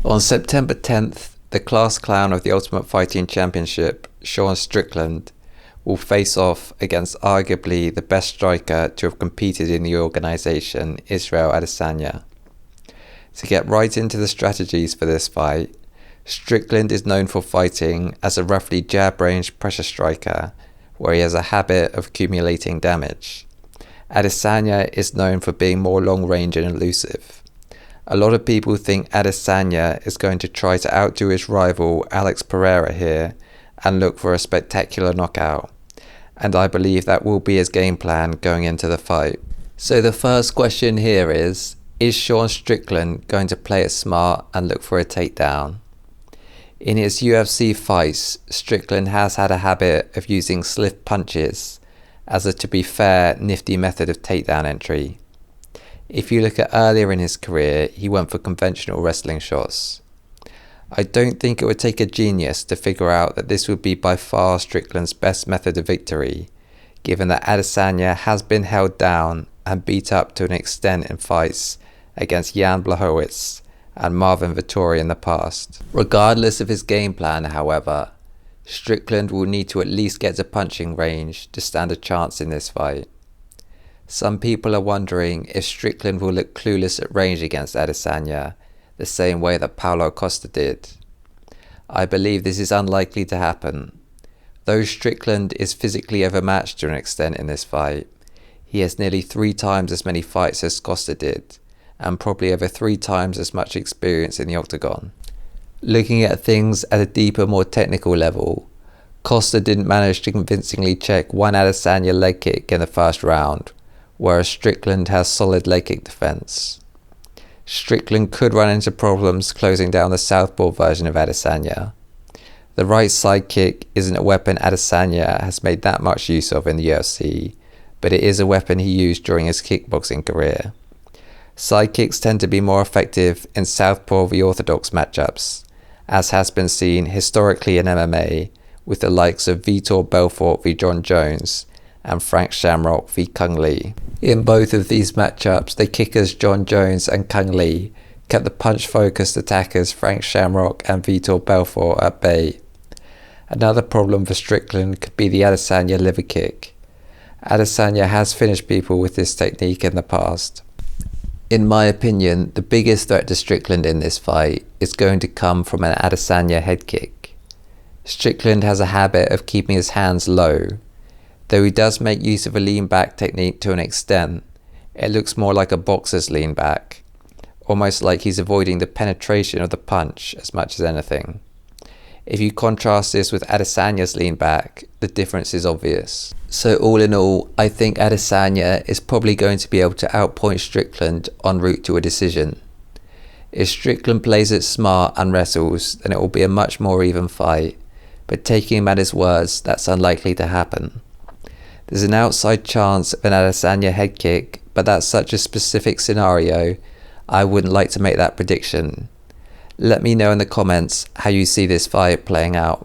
On September 10th, the class clown of the Ultimate Fighting Championship, Sean Strickland, will face off against arguably the best striker to have competed in the organisation, Israel Adesanya. To get right into the strategies for this fight, Strickland is known for fighting as a roughly jab-range pressure striker, where he has a habit of accumulating damage. Adesanya is known for being more long-range and elusive. A lot of people think Adesanya is going to try to outdo his rival Alex Pereira here and look for a spectacular knockout, and I believe that will be his game plan going into the fight. So the first question here is Sean Strickland going to play it smart and look for a takedown? In his UFC fights, Strickland has had a habit of using swift punches as a, to be fair, nifty method of takedown entry. If you look at earlier in his career, he went for conventional wrestling shots. I don't think it would take a genius to figure out that this would be by far Strickland's best method of victory, given that Adesanya has been held down and beat up to an extent in fights against Jan Blachowicz and Marvin Vettori in the past. Regardless of his game plan, however, Strickland will need to at least get to punching range to stand a chance in this fight. Some people are wondering if Strickland will look clueless at range against Adesanya, the same way that Paulo Costa did. I believe this is unlikely to happen. Though Strickland is physically overmatched to an extent in this fight, he has nearly 3 times as many fights as Costa did, and probably over 3 times as much experience in the octagon. Looking at things at a deeper, more technical level, Costa didn't manage to convincingly check one Adesanya leg kick in the first round, whereas Strickland has solid leg kick defense. Strickland could run into problems closing down the southpaw version of Adesanya. The right side kick isn't a weapon Adesanya has made that much use of in the UFC, but it is a weapon he used during his kickboxing career. Side kicks tend to be more effective in southpaw v orthodox matchups, as has been seen historically in MMA with the likes of Vitor Belfort v John Jones and Frank Shamrock v Kung Lee. In both of these matchups, the kickers John Jones and Kung Lee kept the punch-focused attackers Frank Shamrock and Vitor Belfort at bay. Another problem for Strickland could be the Adesanya liver kick. Adesanya has finished people with this technique in the past. In my opinion, the biggest threat to Strickland in this fight is going to come from an Adesanya head kick. Strickland has a habit of keeping his hands low. Though he does make use of a lean back technique to an extent, it looks more like a boxer's lean back, almost like he's avoiding the penetration of the punch as much as anything. If you contrast this with Adesanya's lean back, the difference is obvious. So all in all, I think Adesanya is probably going to be able to outpoint Strickland en route to a decision. If Strickland plays it smart and wrestles, then it will be a much more even fight, but taking him at his words, that's unlikely to happen. There's an outside chance of an Adesanya head kick, but that's such a specific scenario, I wouldn't like to make that prediction. Let me know in the comments how you see this fight playing out.